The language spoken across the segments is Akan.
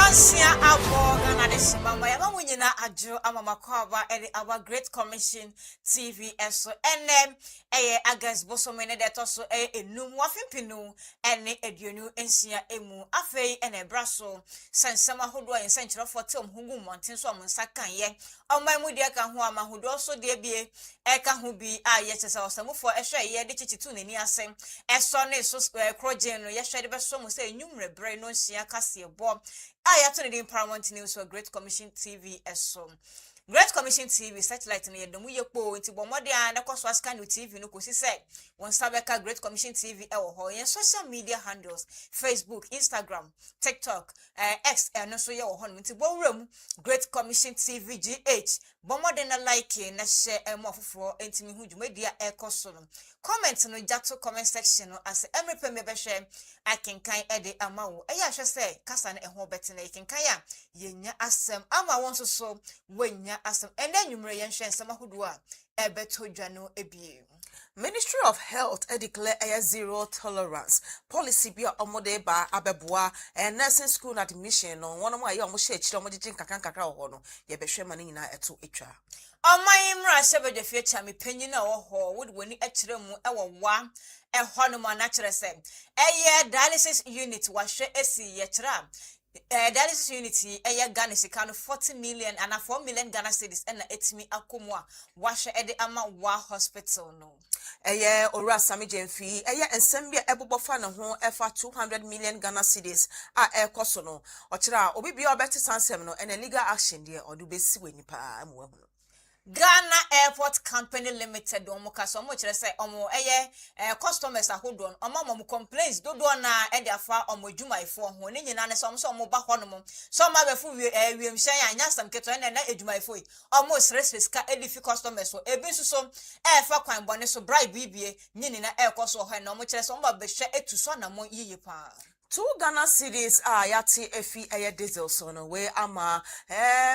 Nonsia aboga na de mama ya mamu nyina adwo amama kwaba ede our Great Commission TV eso enem August bosome de to so enum wafimpinu ene eduonu ensia emu afei ene braso sensema hodo yen senkyerefo tem hungu monten so omonsa kan ye oman mu de ka ho ama hodo so de bie ka ho bi a ye chese osamufo ehwe ye de chichitu nani asem eso ne so krojen no ye hwe de beso mo se enumre bre no nsia kase ebo I attended in Paramount News for Great Commission TV so Great Commission TV satellite na yedomu yepo nti bomode an ekwaso scan TV no kosi say won sabeka Great Commission TV e wo ho yen social media handles Facebook, Instagram, TikTok, X no so ye wo ho nti bowram Great Commission TV GH bomode na like na share mo foforo ntimi hu dwumadia ekoso no comment no jato comment section no as emrepe me be share akenkan ede amawo eya hwe say kasa na eho betena akenkan ya yenya asem ama won so wenya asem ene nwumre yen hwe nsem ahodo a ebeto dwano ebie. Ministry of Health declare a zero tolerance policy be omode ba abeboa nursing school admission no one mo aye omo she chire omo jijin kakra ho no ye behwe mane nyina eto etwa Oman mra shebe future me panyin na wo ho would woni akire mu e wo wa e ho no ma na kire se dialysis unit wa hwe esi ye kira dialysis unity Ghana sika no 40 million and 4 million Ghana cedis and etimi akomwa wahwe ede ama wa hospital no ora sami jemfi ensem bia ebobofa ne ho efa 200 million Ghana cedis ekoso no okira obi bia obeti sansem no and legal action there odu besi wanipa amwa hu Ghana Airport Company Limited omo kaso omo kire say omo customers ahodon omo complaints dodo na e dia fa omo dwumaifo ho ne nyina ne so omo ba ho no mo so ma be fu wiem hyan anya sam keto na edwumaifo omo stress ka edifi customers so ebi so fa kwan bone so bribe bibie nyini na ekoso ho na omo kire say omo be hwe etuso na mo yiye pa 2 Ghana cedis yati efi diesel so no we ama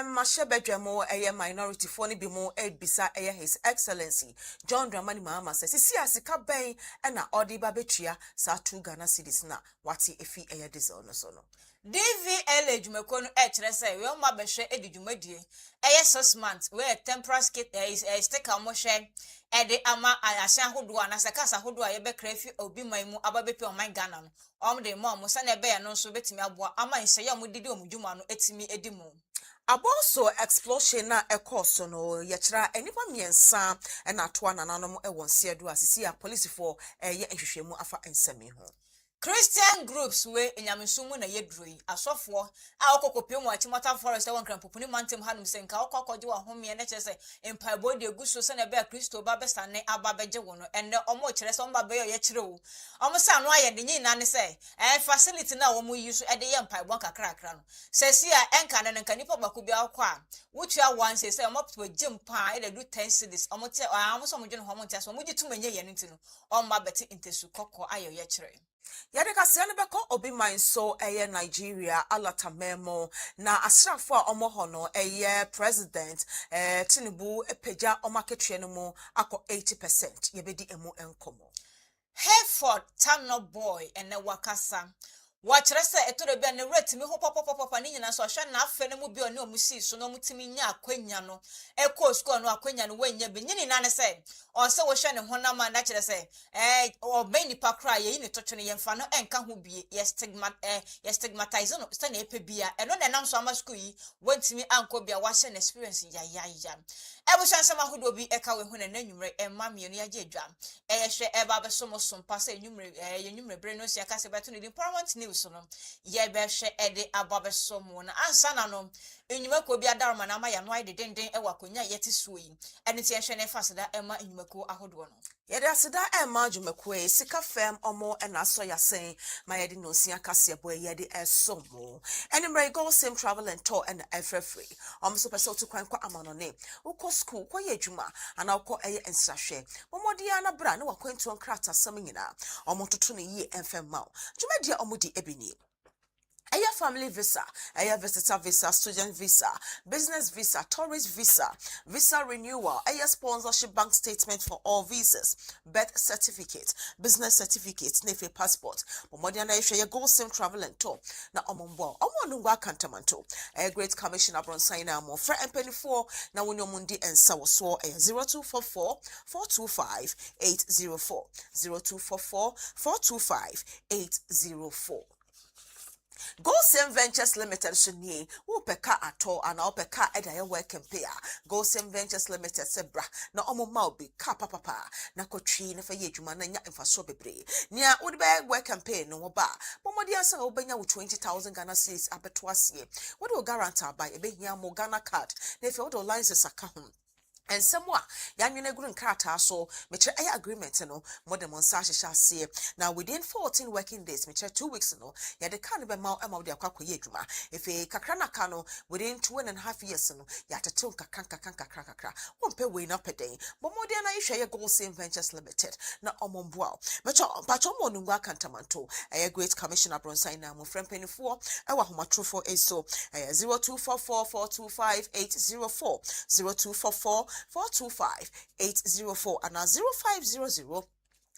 mashebedwemo minority for ni bi mo ebisa His Excellency John Dramani Mahama says si asika ben na odi ba betua sa 2 Ghana cedis na wati efi diesel no so no DVL ejumeko no kire say we ma be hwe edidwumadie 6 months we temporary sticker mo hwe ede ama ayasha hodo na sekasa hodo a ye be krafi obi man mu ababepi o man Ghana no omde mo mo se na be ya no so betimi aboa ama nhye ya mo didi omudwuma no etimi edimu aboso explosion na ekoso no ye kira enipa miensa na toa nananom wonse do asisi a police for ye nhwehwemu afa ensame ho Christian groups we enyamensumu na yedroi asofo a okokopemu achimota forest won krampopuni mantem hanum senka okokogye wa homie na chese empaibo de guso se na be Kristo ba besane ababeje wono enne omo kire se omba be ye kire wo omo sa no aye de nyina ne se facility na wo mu yusu ede ye empaibo kakrakra no se si a enka ne nka nipa bako bi akwa wutua wan se omo to gym pa ede do 10 cities omo te omo so mo dwene ho mo te so mo gitumenye ye ntino omba beti intesu kokko ayo ye kire Yadeka siane beko obi manso Nigeria alata memo na asrafo a omo hono president Tinubu epeja omaketwe no mu akọ 80% yebedi emu enkomo Hereford Tano boy ene wakasa Wachire se etoro bia ne rate mi ho pop ni nyina so hwe na afa ne mu bi oni omusi so no mutimi nya akwanya no eko school no akwanya no wanya be nyini na ne se o se wo hwe ne ho na ma na kire se oben ni pakra ye ni totwe ne yemfa no enka ho bie ye stigmatize no se na epe bia eno na nam so ama school yi wantimi anko bia wa hye na experience ya ebu shanse ma hodo bi eka we hu na nwumre emma mienu ya je adwa ye hwe eba be so mo so mpa se nwumre ye nwumre bre no sia ka se beto ni Paramount News no ye be hwe ede ababe so mo na ansa na no enyumako bi adarma na ma ya no ide denden ewakonya yeti suyi ene ti hwe ne fasida emma enyumako ahodo no yede asida emma jumekwe sika fem omo na so yasen ma yede no sia kase abo yede esomo enimre go same travel and tour and free so person to kwan kwa amanone uko school kwa ye adwuma ana uko ensahwe momodia na bra na wakwantu nkrata sam nyina omo toto ne yi enfem ma dwumadia omo di ebini Aya family visa, aya visitor visa, student visa, business visa, tourist visa, visa renewal, aya sponsorship bank statement for all visas, birth certificate, business certificate, nefe passport. Momodi na ehwe ye go sim travel and tour. Na omombo, omonungwa kantamanto. A great commission abron sign amo fra empany4 na wonyo mundi and sawo 0244 425 804 0244 425 804. Go Same Ventures Limited shini wo peka ato ana opeka eda ye work and pay. Go Same Ventures Limited sebra na omo ma obi ka papa na kotwi na fa ye adwuma na nya mfaso bebre. Nia wo be work and pay no ba. Bomodi ansa wo benya wo 20,000 Ghana cedis abeto asie. Wo do guarantee by ebehia mo Ghana card. Na if wo do license aka ho. And somewhat, Yanina Green Carter so Mitra agreement no more than Monsashi shall see. Now within 14 working days, Mitra 2 weeks no, ya the cannibal mount amount de Aqua Yeduma. If a Kakrana cano within 2.5 years no, yata tunka kanka won't pay way up a day. But more than I share Go Same Ventures Limited, not Omomboa. But Omonunga Cantamanto, a great commissioner Bronsina, my friend Penny 4, our home true for a so 0244 425 804 0244 425 804 and 0500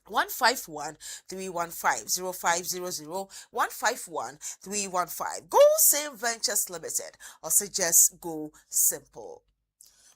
151 315 0500 151 315. Go Same Ventures Limited, or suggest go simple.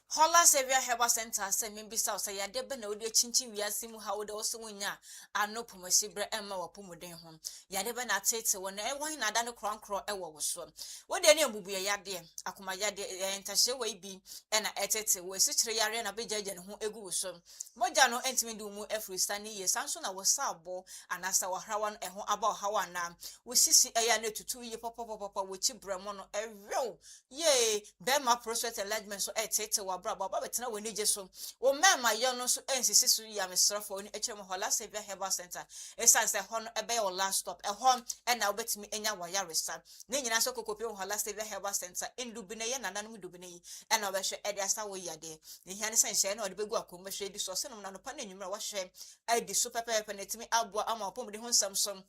Hola Savior Herbal Center say membi sa say ya debe na odi chinchin wiase mu ha wo de wo so wonya ano pomasibre emma wa pomuden ho ya debe na tete wo na wan na da no kronkro e wo so wo de ne abubu ya de akoma ya de entahye we bi e na etete wo si kire yare na bejaje ne ho egu wo so moja no entimi du mu afrista ni ye sanso na wo sabo anasa wa hrawa no e ho aba hawa na wo sisi e ya na tutu ye popopopopo wo chi bremo no ewo ye be ma prostate enlargement so etete wa baba betena woni jeso o mema yo no so ensisi so ya mesrafo ni echere mo hola Savior Herbal Center esan se ho no ebe your last stop e ho e na obetimi enya waya resa ne nyina so kokopi hola Savior Herbal Center endubi ne ye nananom dubi ne yi e na obehwe e dia sa wo yade ne hia ne sense na odebegu akomehwe di so se no na no pa na nwumra wa hwe ai di so pepe ne timi abo ama opom de ho nsam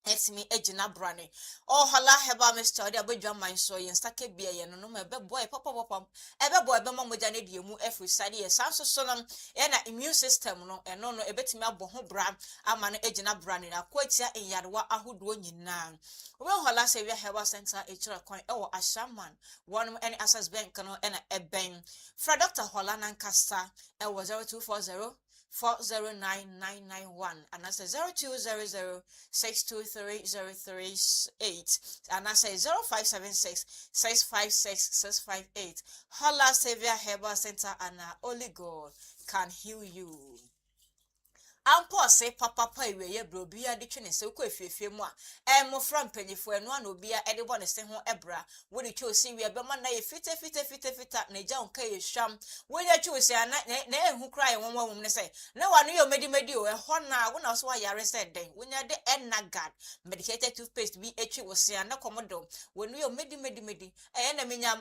Esimi ejina brane oh hala heba Mr. Odi abedwa man so yen stake bia ye no me be boy pop ebe boy be mamoja ne die mu every side ye sanso so no e na immune system no eno no ebetimi abo ho bra ama no ejina brane na kwatia enyarewa ahodo nyina we hala Savior Herbal Center echira kwan e wo ashaman one any access bank no e na eben fra Dr. Hola Nankasa e wo 0240 409991 and I say 0200 6230338 and I say 0576 656 658. Hola Savior Herbal Center and only God can heal you. Ampo say papa iwe ye bro bia de twene se ko afiefie mu a mo fra mpanyifo eno ana obia e de bo ne se ho ebra wo de twa osi wi be ma na ye fita na ja onka ye hwam wo ya twa osi ana na ehu kra ye wonwa wom ne se na wa no ye medi o e ho na wo na so wa yare se den wo nya de enagad medicated toothpaste bi etwi osi ana komodo wo no ye medi e na menya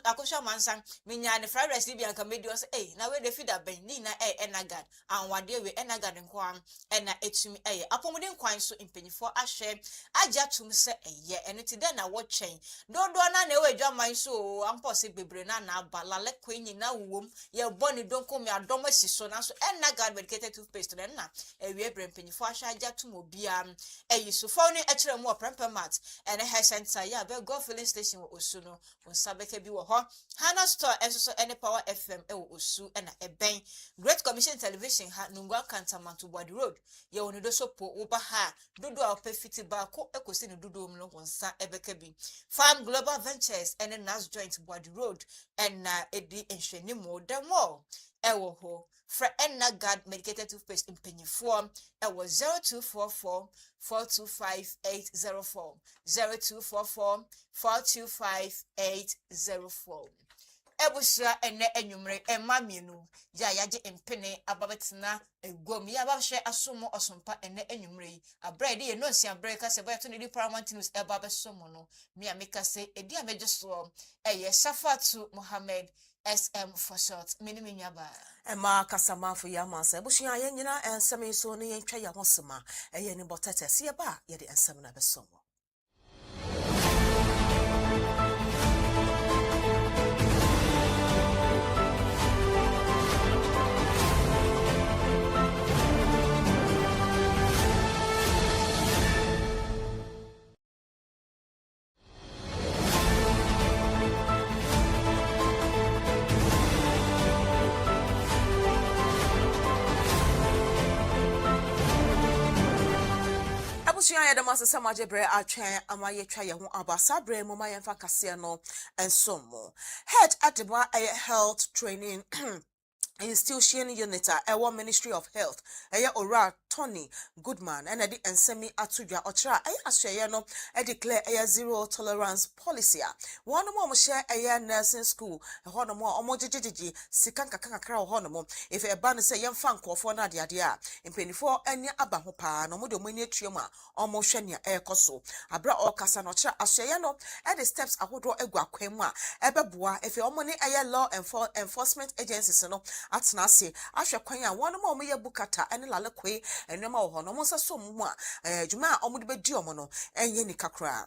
akosha mansan menya ne fried rice bi anka medi o se na we de fida ben ni na enagad anwade we ena garden kwan ena etumi eye apomuden kwan so impanyifo ahwe agya tum se eye eno ti den na wo twen dodo na na we dwaman so ampo se bebre na na balale kwenyi na wom ye boni donko mi adom asiso na so ena garden medicated toothpaste na ewie bre impanyifo ahwe agya tum obia eye so fo ni ekere mu Paramount ene health center ya be go filling station wo osu no wonsabeka bi wo ho Hana store enso so ene Power FM e wo osu ena eben Great Commission Television ha nungwa Kantamanto Body Road ye woni do sopo wo ba ha dodo a perfect ba ko ekosi ne dodo mu no wonsa ebeka bi Farm Global Ventures ene Nas Joint Body Road na edi enhwani mo demo ewo ho fra enagad medicated toothpaste impanyifo ewo 0244 425 804 0244 425 804 Ebusha ene enwumre emamienu ya yaje empene ababetina egwom ya babhwe asomo osompa ene enwumre abrade ye no sia breka se bayato ne di Paramount News ebabesomo no mi ameka se edi amejeso eye Safatu Mohammed SM for short minimi nyaba Emma kasama for yamansa ebusha ye nyina ensem so ne yentwa ya hosema eye ni botete se ye ba ye de ensem na besomo Abusia ya dama sese majebre atwen amaye twa ye ho abasa bre mo maye mfa kase no ensomo head at the health training institution unit a Ministry of Health ora Tony Goodman and the ensemi atudwa ochra asheye no declare zero tolerance policy one more share nursing school hono mo omojijiji sikan kakakra hono mo if e ban say yemfa nkofo na de a impenifo anya aba ho pa no mo de mani atuam a omo hwe ne ekoso abra okasa no ochra asheye no the steps ahodo egwa kwemu a ebeboa if omo ne law enforcement agencies no atena se ahwe kwan a won ma omo bukata ene lalekwe enema wo ho no mo nsaso mu a djuma omo de bedi omo no enye ni kakra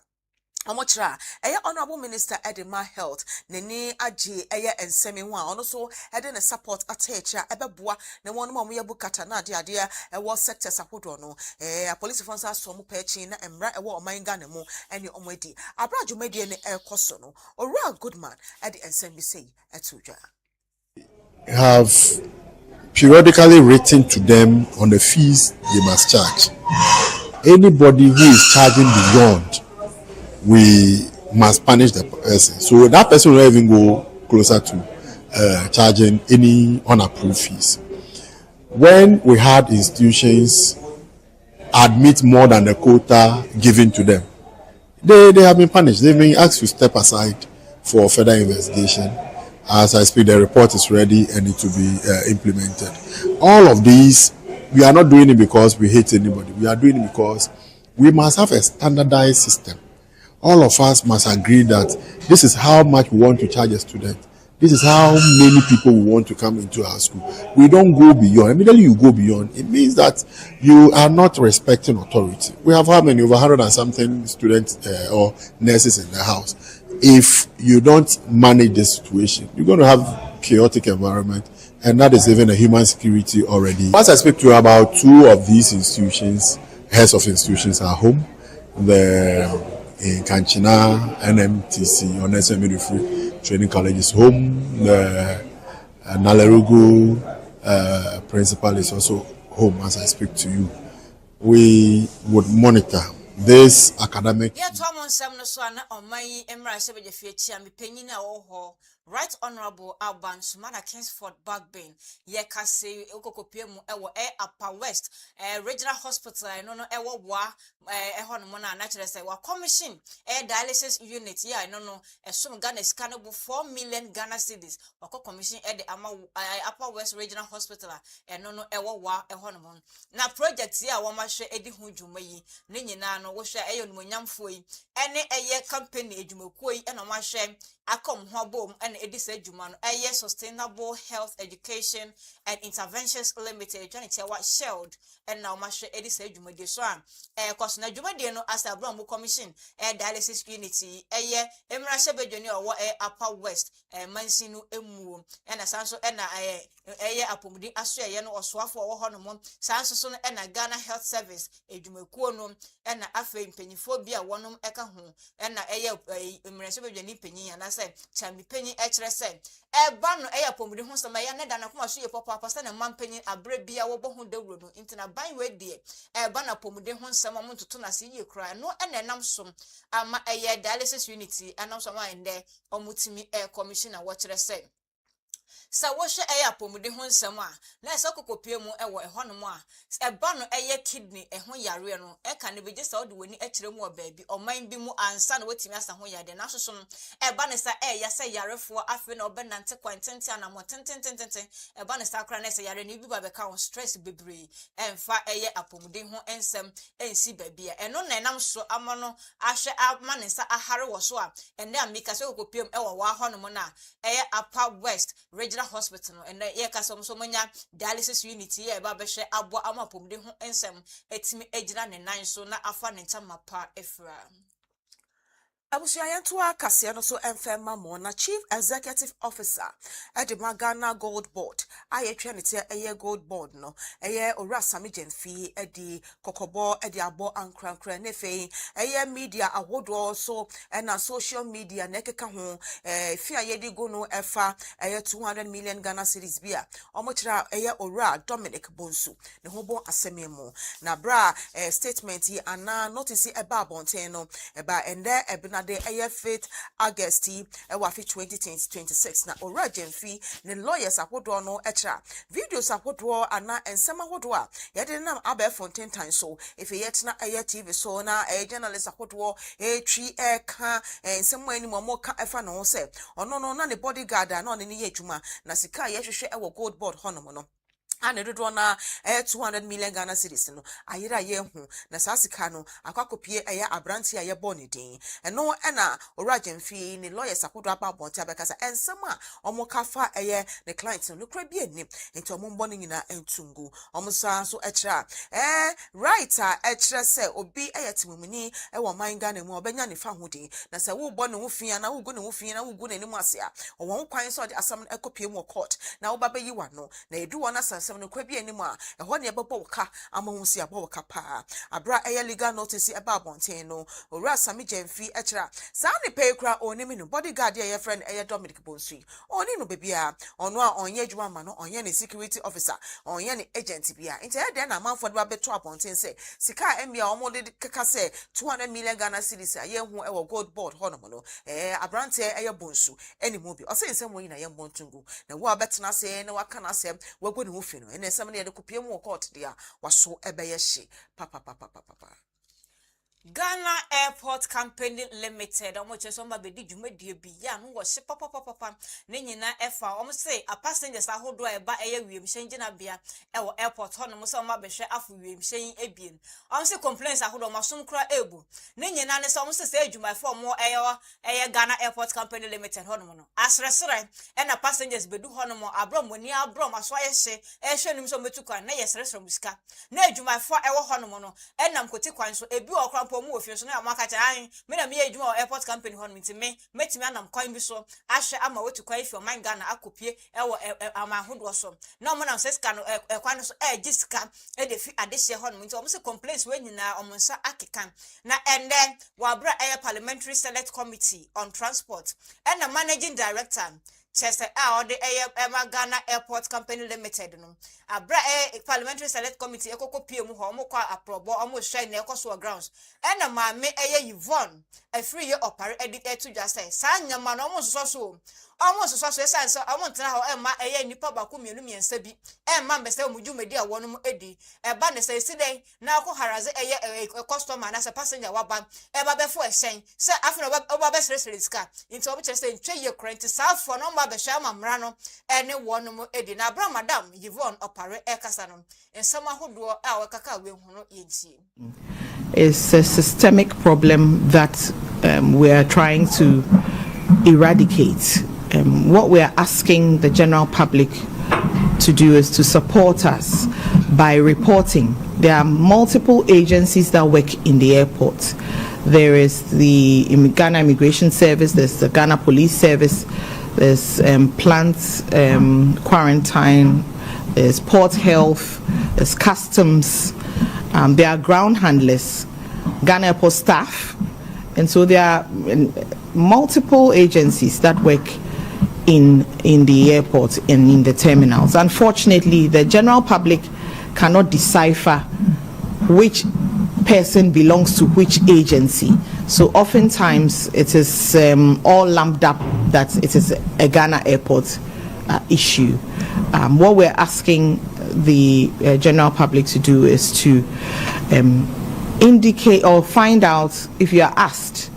Omochra, Honorable Minister Edema Health, Nene Aji, Ensemi Wa, ono so Eden support atecha, Ebebua, ne one more bukata na dia, war sector support no, a police force as some pechin, and right a war minganemo, and your omedi. Abraju media ne air cosono, or real good man, Eddie Ensemi say, Etuja. Have periodically written to them on the fees they must charge. Anybody who is charging beyond, we must punish the person. So that person will not even go closer to charging any unapproved fees. When we had institutions admit more than the quota given to them, they have been punished. They've been asked to step aside for further investigation. As I speak, the report is ready and it will be implemented. All of these, we are not doing it because we hate anybody. We are doing it because we must have a standardized system. All of us must agree that this is how much we want to charge a student. This is how many people we want to come into our school. We don't go beyond. Immediately you go beyond, it means that you are not respecting authority. We have how many? Over 100 and something students or nurses in the house. If you don't manage this situation, you're going to have chaotic environment, and that is even a human security already. Once I speak to you about two of these institutions, heads of institutions are home. In Kanchina, NMTC, or Nursing Midwifery Training College is home. The Nalerugu principal is also home as I speak to you. We would monitor this academic. Yeah, Tom Sam no so on my Emra Sebeje Fiachi and Penina or Right Honorable Alban Sumana Kingsford Bagbane, Yakase Okopiemu, Upper West, Regional Hospital, no, Ewa, Honmona, naturally say, commission, dialysis unit, yeah, no, some Ghana is cannibal 4 million Ghana cedis, or commission at the Upper West Regional Hospital, and no, Ewa, Honmon. Now, projects, yeah, Wamashe Eddie Hunjumay, Nina, no, Washa Ayon Munyamfui, any a year company, Ejumukui, and Omashe, Akom Hobom, and Edisa Juman, Sustainable Health Education and Interventions Limited, Johnny Tewa Shelled, and now Masha Edisa Jumadi Swan, cause Najumadiano as a Brombo Commission, dialysis unity, Emra Shebe Junior, Upper West, Mansinu Emu, and a Sanso and a Apumdi Australian or Swafo or Honomon, Sanson and a Ghana Health Service, a Jumukuonum, and a Afe Pennyphobia, one Ekahu, and a Emra Shebe Jenny Penny, and I said, Chambi Penny said, bano pomudi ho sama ya ne da na kuma so ye papa pasa na mampanyi abre bia wo bohu dawro no intina ban we die bana pomudi ho sama mo ntoto na se ye kra no enenam som ama dialysis unity anam so ma ende omutimi commissioner wo kire say sa wo hwe pomudi ho nsam na se kokopie mu wo honom ba no kidney ho yare no ka ne beje sa ode woni akire mu baabi oman bi mu ansa na watimi asa ho yade na soso no ba ne sa ya se yarefo afi na obenante kwantente ana mo tentententente ba ne sa kra na se yare ne bi ba be ka on stress bebre emfa apomudi ho nsam ensi baabi eno na enam so amono ahwe ama ne sa ahare wo so ende amika se kokopie mu wa honom na Upper West Regional Hospital and kasom so manya dialysis unity ba be hwe abo amapomde ho ensem etimi ejina ne nan so na afa ne ntama pa efra Abusuayantua Kasiano so Enfema Mona, Chief Executive Officer at the Magana Gold Board. I trinity a gold board no, a year or Rasamijan fee at the Kokobo at the Abo and Crankran Nefe, a year media award also and a social media nekeka home, Fia Yedi Gono Efa, a year 200 million Ghana series beer, or much a year ora Dominic Bonsu, the Hobo Asememo. Na bra statement here and now notice about Bonteno, about and there de air faith Augusti wafi 2026 na origin fee ne lawyers apodo no etra videos apodo ana ensema hodo a yede nam abe fonten tan so if yet na air TV so na journalist apodo twi ka ensema ani mo ka efa no se ono no na ne bodyguard na ne ye adwuma na sika ye hwehwe e wo gold board hono no and the na 200 million Ghana cedis no ayira ye hu na sasika no akwakopie eye abranti aye boni din eno na oragen fi ni lawyers akodo apa bonti abekasa ensema omokafa eye the client no kra bi anim enti omombo no nyina entungu omusa so ekra writer ekra se obi eye timumuni e wo man Ghana mu obenya ne fa hodi na se wo bo ne ho fia na wo gu ne ho fia na wo gu ne nim ase a wo kwan so de asam ekopie mu court na wo baba yi wa no na edu wona asam no kwa bi anim a ehɔ ne ɛbɛbɔ woka amahusi abɔ woka pa abra ɛyɛ legal notice ɛba abɔnten no owura sami gemfi ɛkyerɛ saa ne pay kra onimi no bodyguard ɛyɛ friend ɛyɛ Dominic Bonsu oni no bebia ɔno a ɔnyɛ adwuma ma no ɔnyɛ ne security officer ɔnyɛ ne agent bia nti ɛyɛ na amanfo de babeto abɔnten sɛ sika emia ɔmo de keka sɛ 200 million Ghana cedis a yɛ hu ɛwɔ gold board hɔ no no abrante ɛyɛ Bonsu ɛni mu bi ɔsɛ nsɛm wo nyina yɛ mbɔntungu na wo abɛtena sɛ na waka na sɛ wago ne ho fi no ene some de kopie mu court dia waso ebeye hye papa. Ghana Airport Company Limited omo chesomba bedi dwumadie biya no wo hye papa ne nyina efa omo say a passengers ahodo eba eye wiemhyen gina bia e wo airport ho no mo say omo behwe afu wiemhyen ebien omo say complaints ahodo masom kra ebu ne nyina ne say omo say adwumafo omo eye Ghana Airport Company Limited ho no asresere e na passengers bedu ho no mo abromoni abrom aso aye hye ehwe nim so metukwan na yesresere musika na adwumafo e wo ho no no e nam koti kwan so ebi okra mu ofie so na amaka chan me na me adwuma airport company hon me metimi anam kwan bi so ahwe ama wotu kwan ifi man Ghana akopie e wo amahodo so na mo na seska no kwan so gisika e de fi adehye hon nti o se complaints we nyina o nsa akekan na and then wabra parliamentary select committee on transport and the managing director Chester the Ghana Airport Company Limited no abra parliamentary select committee ekokopie mu ho mo kwa aprobo omo hwe na ekoso grounds ena ma me Yvonne a free year opare edit to just say sanyama no omo so esanse omo ntena ho ema nipa bako mienu miensa bi ema mbese omudwumedi a wono mu edi eba ne say siden na akọ haraze customer na se passenger waba eba befo ehyen se afina oba be sere ska into obo chere say ntwe ye current safo no ma be hwa mamra no ene wono mu edi na abra madam Yvonne opare ekasa no ensama hodo a wakaka we hu no yentie. It's a systemic problem that we are trying to eradicate. What we are asking the general public to do is to support us by reporting. There are multiple agencies that work in the airport. There is the Ghana Immigration Service, there's the Ghana Police Service, there's plant quarantine, there's port health, there's customs, there are ground handlers, Ghana Airport staff, and so there are multiple agencies that work in the airport and in the terminals. Unfortunately, the general public cannot decipher which person belongs to which agency. So oftentimes it is all lumped up that it is a Ghana airport issue. What we're asking the general public to do is to indicate or find out, if you are asked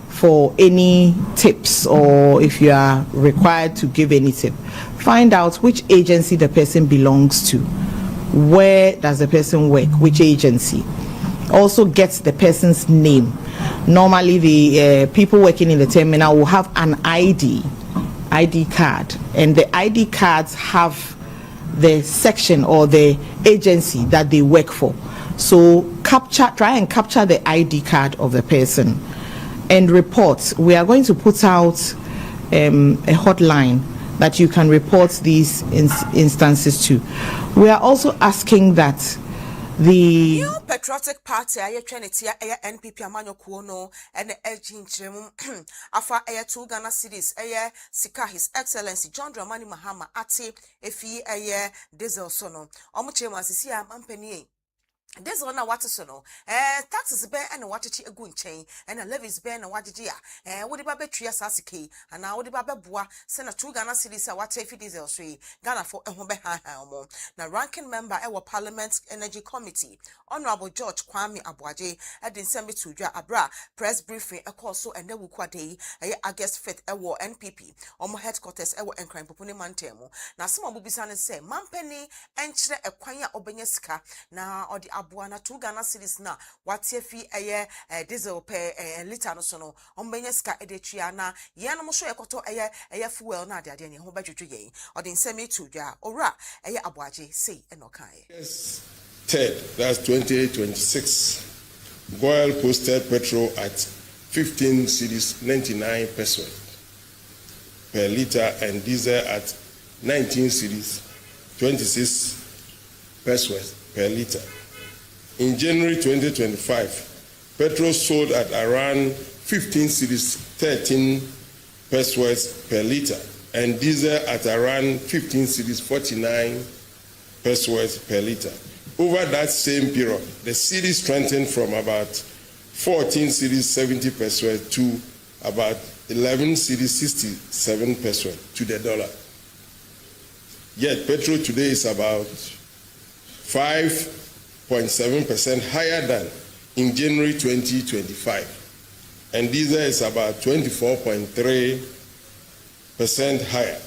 for any tips or if you are required to give any tip, find out which agency the person belongs to, where does the person work, which agency. Also get the person's name. Normally the people working in the terminal will have an ID card, and the ID cards have the section or the agency that they work for. So try and capture the ID card of the person. and report. We are going to put out a hotline that you can report these instances to. We are also asking that the New Patriotic Party aye Trinity aye NPP amanyo kuono ene ejinchemu afa aye 2 Ghana cedis aye sika His Excellency John Dramani Mahama ate efi aye diesel sono omuchemu asisi a mampani this one na what so no taxes be and watechi egu nchen and levies be na wagege a wo de ba betria sasike ana wo de ba beboa se na 2 Ghana cedis a wate fi diesel so Ghana for ehun be ha omo na ranking member e Parliament Energy Committee Honorable George Kwame Abuaje edin sembe tudwa abra press briefing e call so ende wukwade August 5th e NPP omo headquarters e Enkran Popone Mantemu na some obubisa ne say mampani enkyere ekwan a obenye sika na odi abuana 2 Ghana cedis na watie fi diesel per liter no so no ombenya sika edetria na ye no mo so ekoto fuel na ade ne ho badwodwo yen odi nsemi tudwa owura Abuaje say enokai. Yes. Third, that's 2026. Goil posted petrol at 15 cedis 99 pesos per liter and diesel at 19 cedis 26 pesos per liter. In January 2025, petrol sold at around 15 cedis 13 pesos per liter and diesel at around 15 cedis 49 pesos per liter. Over that same period, the cedi strengthened from about 14 cedis 70 pesos to about 11 cedis 67 pesos to the dollar. Yet petrol today is about 5.7% higher than in January 2025, and diesel is about 24.3% higher.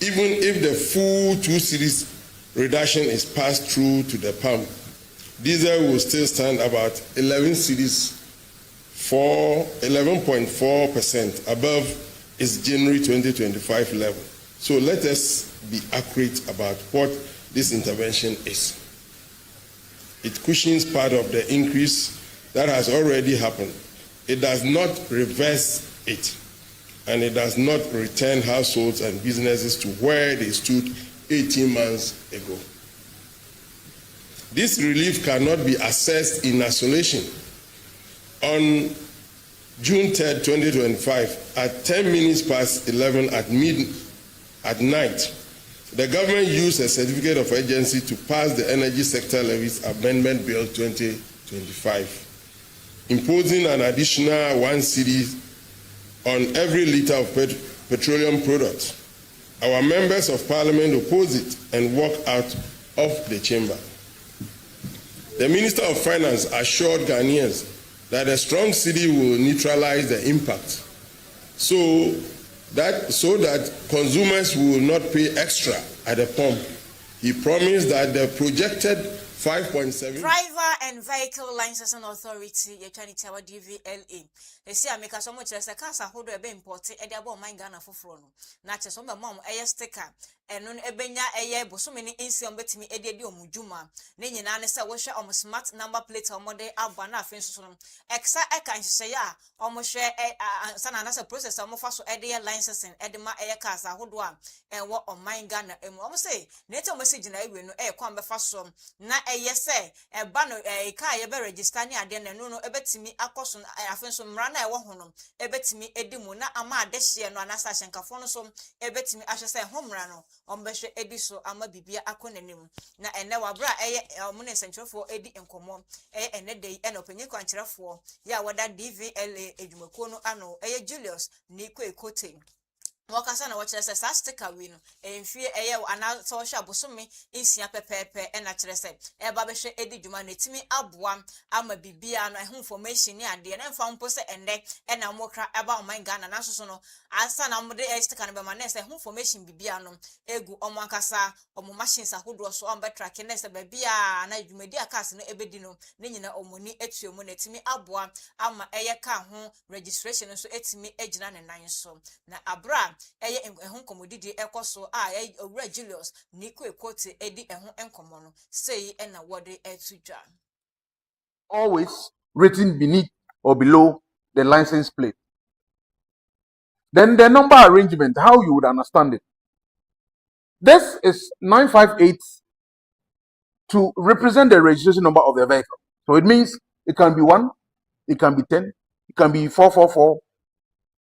Even if the full 2 cedis reduction is passed through to the pump, diesel will still stand about 11.4% above its January 2025 level. So let us be accurate about what this intervention is. It cushions part of the increase that has already happened. It does not reverse it, and it does not return households and businesses to where they stood 18 months ago. This relief cannot be assessed in isolation. On June 3rd, 2025, at 10 minutes past 11 at night, the government used a certificate of urgency to pass the Energy Sector Levies Amendment Bill 2025, imposing an additional 1 cedi on every liter of petroleum products. Our members of parliament opposed it and walked out of the chamber. The Minister of Finance assured Ghanaians that a strong cedi will neutralize the impact so that consumers will not pay extra at the pump. He promised that the projected 5.7 Driver and Vehicle Licensing Authority, ye trying to our DVLA. They say I make so much as a casa holder be imported e dia bo man Ghana for frono. Na che so mom e sticker and no ebenya eye bo so many insiam betimi e dia di omudwuma. Ne nyina ne se wo hwe om smart number plate omode aba na afen so no. Exa e kan hye ya omo hwe sana na se process omo fa so e dia licensing e de ma e casa hodo a e wo on man Ghana emu. Omo say ne te omo se gina ewe no e kwa befa so na yes say e ba no e ka ye be register ni ade na no ebetimi akoso afen so mra na e wo hono ebetimi edimu na ama adehye no anasa hyenkafo no so ebetimi ahye say homra no ombehwe ediso ama bibia akonanim na ene wabra eye omo ne sentrofo edi enkomo eye ene dey ene opanyi kwankyerefo ya wada DVLA edwumako no ano eye Julius ni Ekote wakasa na wachere se sa sticker wi no emfie eye ana so hwe abosome insia pepepe e na kire se e ba behwe edi dwuma na timi aboa ama bibia no information ni ade na mfa mpo se ende e na mokra eba o man Ghana na so no asa na mode e sticker no be ma na se information bibia no egu omo akasa omo machines ahodo so on betra ke na se bibia na dwumadi akase no ebedi no ne nyina omoni etuomu na timi aboa ama eye ka ho registration so etimi egina ne nan so na abra eye ehun komodidi ekoso owura Julius ni Ekote edi ehun enkomo no sei na wode etudwa. Always written beneath or below the license plate. Then the number arrangement, how you would understand it. This is 958 to represent the registration number of the vehicle. So it means it can be 1, it can be 10, it can be 444,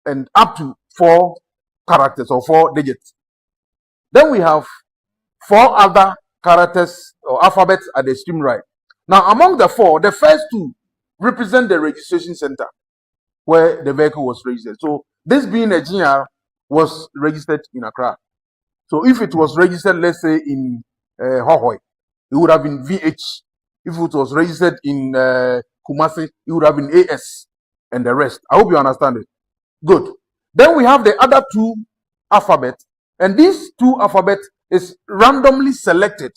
and up to 4 characters or 4 digits. Then we have 4 other characters or alphabets at the extreme right. Now, among the 4, the first 2 represent the registration center where the vehicle was registered. So this being a GR was registered in Accra. So if it was registered, let's say in Hohoy, it would have been VH. If it was registered in Kumasi, it would have been AS and the rest. I hope you understand it. Good. Then we have the other 2 alphabets, and these 2 alphabets is randomly selected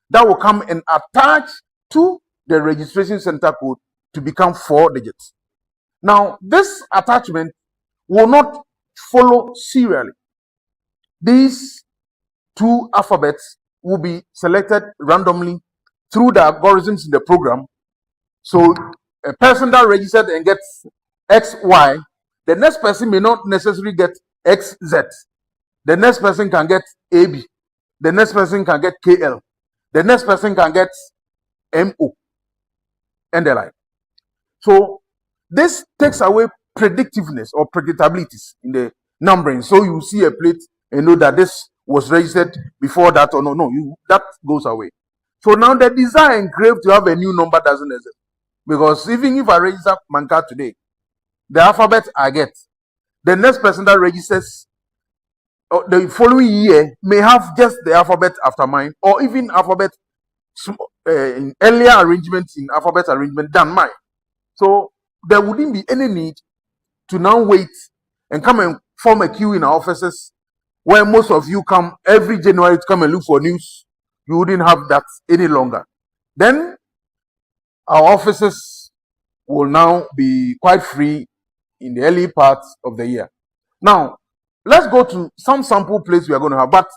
that will come and attach to the registration center code to become 4 digits. Now, this attachment will not follow serially. These 2 alphabets will be selected randomly through the algorithms in the program. So a person that registered and gets XY, the next person may not necessarily get XZ. The next person can get AB. The next person can get KL. The next person can get MO and the like. So this takes away predictiveness or predictabilities in the numbering. So you see a plate and know that this was registered before that or no, that goes away. So now the desire engraved to have a new number doesn't exist. Because even if I register my card today, the alphabet I get, the next person that registers the following year may have just the alphabet after mine, or even alphabet in earlier arrangements in alphabet arrangement than mine. So there wouldn't be any need to now wait and come and form a queue in our offices where most of you come every January to come and look for news. You wouldn't have that any longer. Then our offices will now be quite free in the early parts of the year. Now, let's go to some sample plates we are going to have. But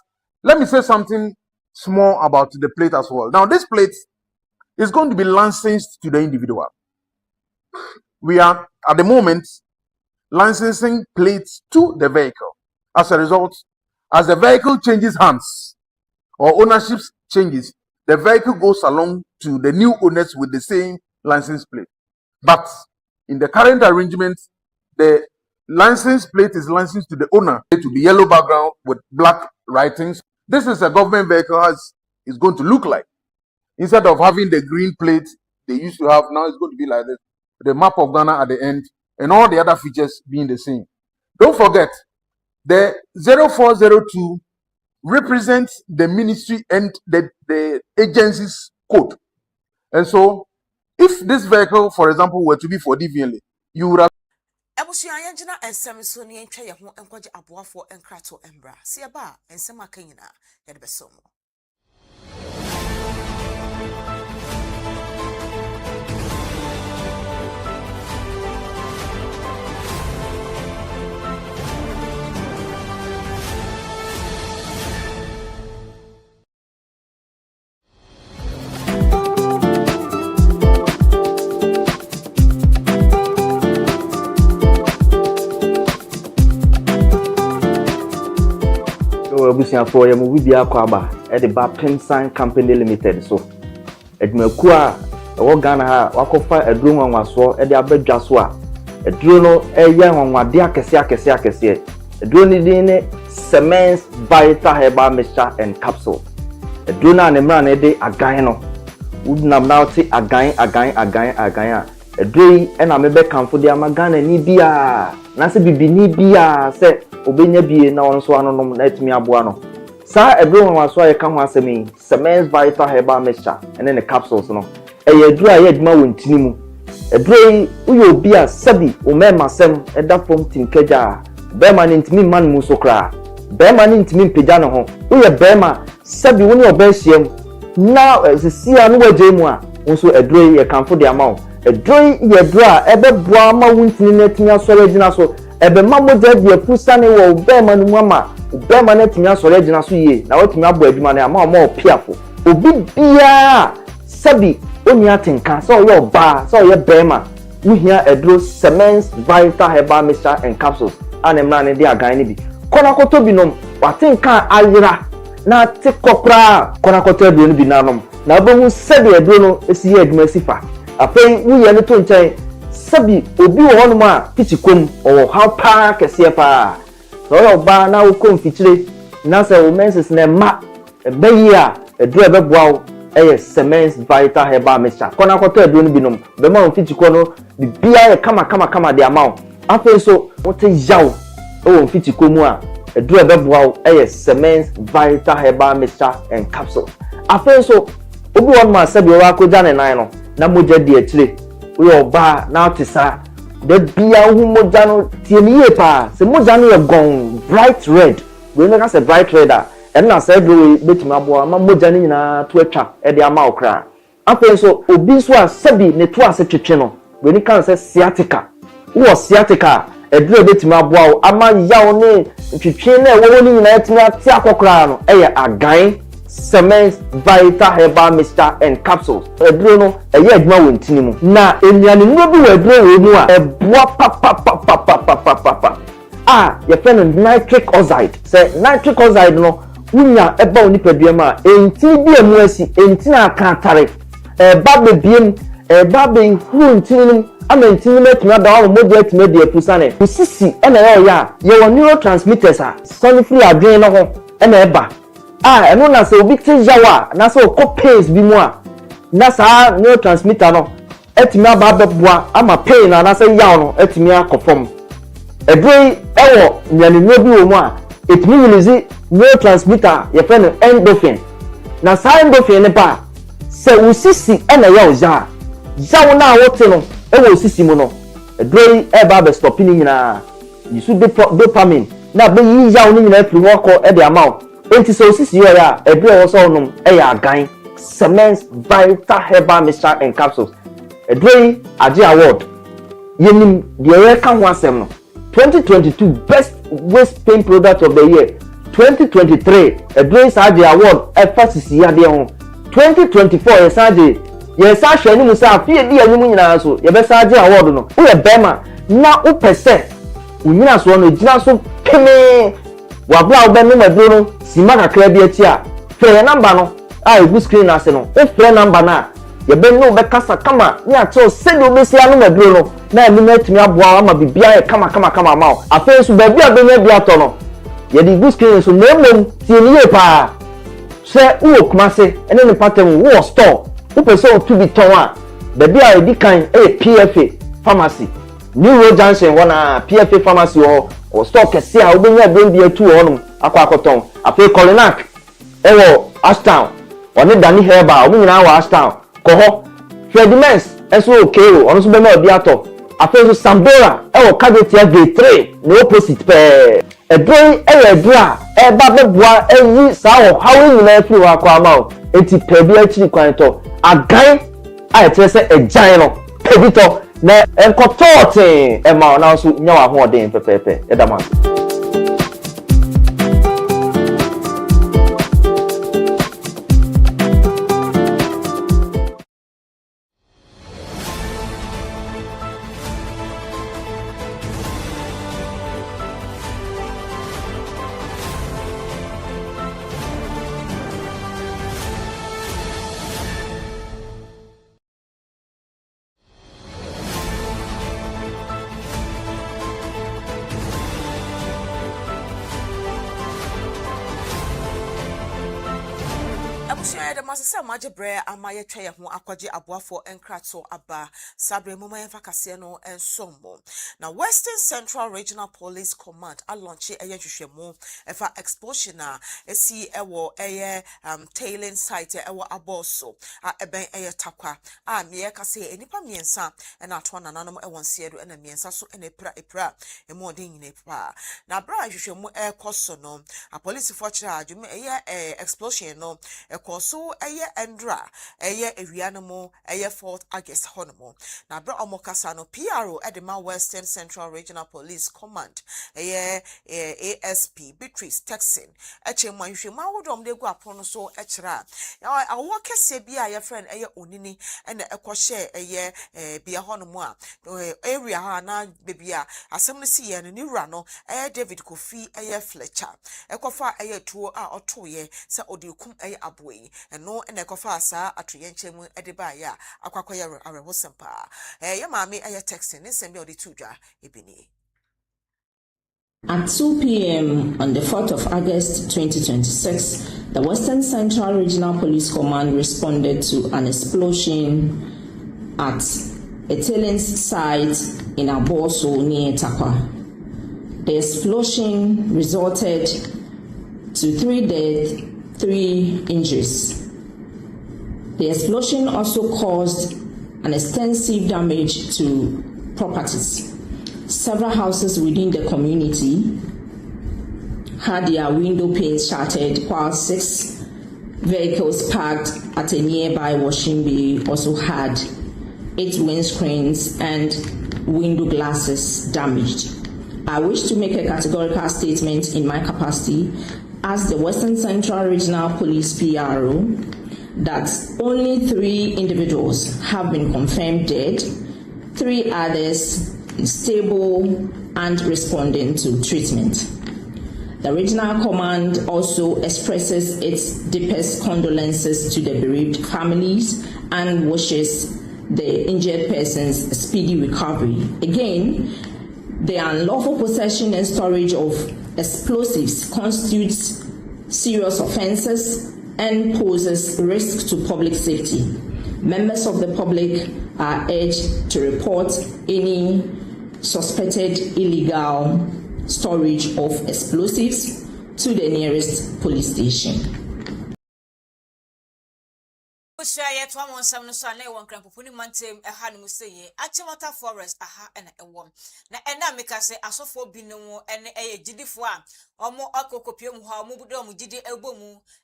let me say something small about the plate as well. Now, this plate is going to be licensed to the individual. We are, at the moment, licensing plates to the vehicle. As a result, as the vehicle changes hands or ownership changes, the vehicle goes along to the new owners with the same license plate. But in the current arrangement, the license plate is licensed to the owner, to the yellow background with black writings. This is a government vehicle as it's going to look like. Instead of having the green plate they used to have, now it's going to be like this. The map of Ghana at the end and all the other features being the same. Don't forget, the 0402 represents the ministry and the agency's code. And so, if this vehicle, for example, were to be for DVLA, you would have Ebusia yanjina ensem so ne ntwa ye ho enkwaje aboafo enkrato embra. Se ba ensem akanyina ye de besomo. Abusia for ya mu bibia kwaba e de ba Pensan Company Limited so edmaku a wo Ghana ha wakofa eduro nwanwaso e de abadwa so a eduro no eye nwanwade akese eduro ni din ne Semens Vital Herbal Mixture and Capsule eduro na ne mra na de agan no udnam na oti agan a eduro yi e na mebe kanfo de amagana ni bia na se bibini bia se obenya bie na won so anonom na etimi aboa no sa eduro nwanwaso a ye ka ho asemi Semens Vital Herbal Mixture and the capsules no eye eduro a ye aduma wontini mu eduro uyo obi a sabi o mema sem eda from tinkaja be ma ntimi man mu so kra be ma ntimi mpega no ho uye be ma sabi woni obehiem na sisia no waje mu a wonso eduro ye kanfo de amawo eduro ye eduro a ebeboa ma wontini na timi asore gina so ebe mamoja de pusane wo be ma no mu ama be ma na timi asore gina so ye na watimi abo aduma na ama o piafo obi bia sabi oni atenka so yo ba so ye be ma wohia edro cement vital herbal mixture and capsules anemra ne de agan ne bi kona koto binom watenka ayira na te kokra kona koto edro ne bi nanom na obohu sebe edro no esi ye adwuma sifa afei wuye ne to nchen sabi obi wo hono ma pichikom o how pa kese pa so yo ba na wo kom fitire na se wo menses na ma bayi a edro ebeboa eye cement vital herbal mixture kona koto edro ne binom be ma wo fichiko no bibia ye kama de amount afei so wote yaw wo fichiko mu a edro ebeboa eye cement vital herbal mixture and capsules afei so obi won ma sabi wa ko jane nan no na moja di etire we oba na otisa de bia hu moja no tie ni ye pa se moja no ye gon bright red we no ka se bright red a na se do betima abo ma moja ni nyina to atwa e de ama okra afei so obi so a sabi ne to ase twetwe no we ni kan se sciatica wo sciatica edure betima abo ama yawo ne twetwe na wo ni nyina etimi ate akokra no e ye agan cement vital herbal mixture and capsules eduro no eye adwuma wontini mu na enuane no bi wo eduro wo mu a eboa pa ye fen nitric oxide say nitric oxide no wunya eba oni padua a enti bi emu asi enti na akantare ba bebiem ba be huru ntini ama ntini metuma da wo moja etuma de apusane usisi ena ya ye neurotransmitters a sonifri adwen no ho ena eba eno na se obi te jawa na se okọ pains bi mu a na sa neurotransmitter no etimi aba beboa ama pain na se yaw no etimi akofom edrei ewo nyane no bi wo mu a etimi release neurotransmitter ye fe no endorphin na sa endorphin ne ba se usisi ena yaw jaw na wote no ewo usisi mu no edrei eba be stop ni nyina yisu dopamine na be yi yaw ni nyina firi ho ko e de amount enti so sisi ya edre wo so num eya agan cement vital herbal mixture and capsules edre age award yenim de ye kan ho asem no 2022 best waist pain product of the year 2023 edre age award efasisi ya de ho 2024 ye sa hwe ni musa afie di anyim nyina so ye be sa age award no wo ye bema na wo pese unyina so no gina so peme wabla obenu maduro no sima kakra bi ati a frɛ number no a egu screen ase no o frɛ number na ye be no be kasa kama ni ato sedi obesia no maduro no na emi na atumi aboa ama bibia ye kama ma o afei so ba bia benya bi ato no ye di egu screen so memom tie ni ye pa sɛ wo kumase ene ne pattern wo store wo pese o to bi ton a ba bia edi kan PFA pharmacy New Road Junction wana PFA pharmacy o stock kese a obenya bi atu honum akwakoton afi Colinac ewo Ashtown oni Dani Herba obi nyina wa Ashtown ko ho Fredimens eso okeo ono so be ma obi ato afi so Sambora ewo Cadetia V3 no opposite pe edroi edra eba beboa eyi sa o hawo nyina afi wa kwa ma o enti pe bi akiri kwan to agan a etrese ejan no pebito na enkotote ema na so nya wa ho den pepepe edama Abusia de masese maje bre amaye twa ye ho akwaje aboafo enkrato aba sabre moma ye fakase no ensombo na Western Central Regional Police Command a launch eye hwehwemu efa explosion a esi ewo eye tailing site ewo aboso a eben eye takwa a me kase enipa miensa na ato nananom ewon siedo na miensa so na epra emu odin nyina pa na bra hwehwemu ekoso no a police for charge me eye explosion no so endra ewianamo 4th August honomo na bra omokasa no PRO Edema Western Central Regional Police Command ASP Beatrice Texan echemwanhwe mawodom de gu apono so echira awo kese bia ye friend onini ena ekohye bia honomo a area ha na bebia asem no si ye no ni wura no David Kofi Fletcher ekofa tuo a otoye se odikum aboyi eno ena ekofa sa atoye nchemu edeba ya akwakoye arehosempa ye maami texting nsem bi odi tudwa ebini. At 2 p.m. on the 4th of August 2026, the Western Central Regional Police Command responded to an explosion at a tailings site in Aboso near Takwa. The explosion resulted to 3 deaths, 3 injuries. The explosion also caused an extensive damage to properties. Several houses within the community had their window panes shattered, while 6 vehicles parked at a nearby washing bay also had 8 windscreens and window glasses damaged. I wish to make a categorical statement in my capacity as the Western Central Regional Police PRO that only 3 individuals have been confirmed dead, 3 others stable and responding to treatment. The Regional Command also expresses its deepest condolences to the bereaved families and wishes the injured persons speedy recovery. Again, the unlawful possession and storage of explosives constitutes serious offenses and poses risk to public safety. Members of the public are urged to report any suspected illegal storage of explosives to the nearest police station. Share to one some so na won krampopuni mantem ha no seye Achimota Forest aha na ewom na ena meka se asofo bi no ene gidifo a omo akokopie mu ha omo budo omo gidi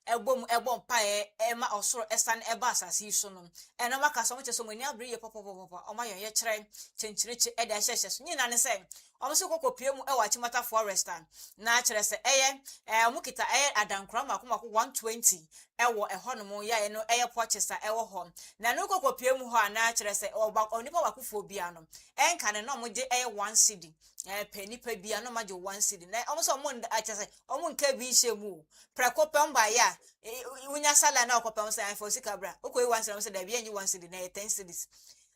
ebom pae ema osoro esan eba asase so no ena maka so mo cheso mani abre ye popo omo ye kire chenchirechi eda hyehye so nyina ne se omo so kokopie mu ewa Achimota Forest na kire se omo kita adankra makomako 120 ewo ehonomo ya no pochesa ewo ho na no kokopie mu ho ana kire se onipa wakufo bia no enka ne no mo je 1 cedi penipa bia no maje 1 cedi na omo so mo akese omo nka bi hyemu prekopem ba ya unya sala na okopem say for sikabra okoi 1 cedi mo se da bia nyi 1 cedi na 10 cedis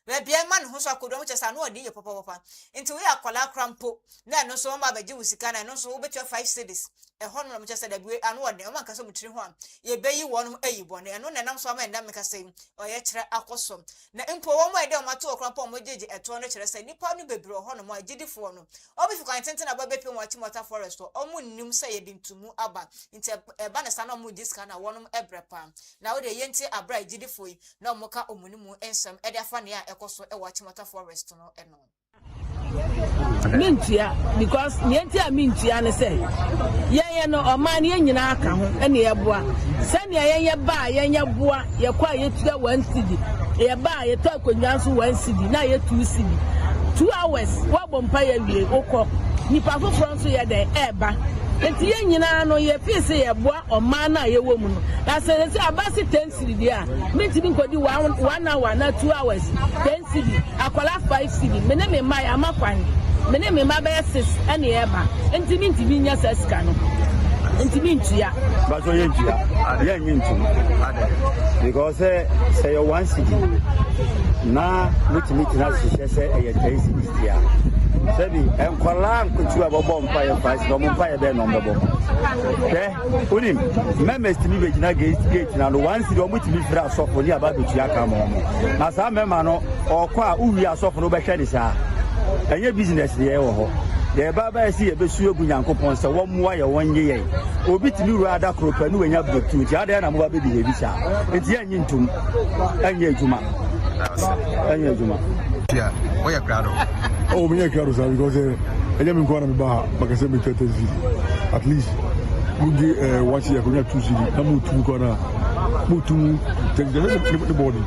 bia man ho so akodo mo chesa no odi ye papa nti we akola krampo na no so ma baje usika na no so wo betu 5 cedis hono mo chesa da bi anu odi o man ka so mutiri ho ye beyi wonum ayibo na eno na nam so ma nda meka say o ye kire akoso na impo wo mo ede o mato krampo mo jeje eto no kire say nipa no bebre hono mo agidifo no obi fi kwan tenten aba bepi mo Achimota Forest o mo nim say ye dintumu aba nti eba na sa na mo diska na wonum ebrepa na wo de ye nti abra agidifo yi na mo ka omunimu ensam ede afa ne a ekoso e Achimota Forest no eno mintia because nientia mintia ne say ye no oman ye nyina aka ho ene ye boa sane ye ba ye boa ye kwa ye tuga 1 cedi ye ba ye to akonwa so 1 cedi na ye 2 cedi 2 hours wa bompa ye wie okọ nipa foforo so ye den eba enti ye nyina no ye fise ye boa oman na ye wo mu no na se abasi 10 cedi dia minti bi nkodi 1 hour na 2 hours 10 cedi akola 5 cedi mene me mai amakwan mene me ma be 6 ene eba enti minti bi nya saska no enti mintia ba so ye ntia ye nyintu ade because say you 1 cedi na mitimi tina hye say e 10 cedi dia sebi enkwala nkutu abobo mpa ye price no mpa ye be no mbebo unim meme stimi be gina gate na no 1 cedi o mutimi fira asofo ni aba betu aka mo na sa mema no okọ a uwi asofo no be hwe ni sa enye business ye wo ho de baba esi ye besu egu Nyankopon se wo moa ye wonye ye obi timi ru ada kropa ni wenya breakthrough ti ada na mo ba be bi sha enti enyi ntum enye ejuma yeah we are proud oh me are proud because enye mi kwa na me ba makase me 30 at least we get watch ye ko nya 2 cedi na mo tu ko na mutu the body.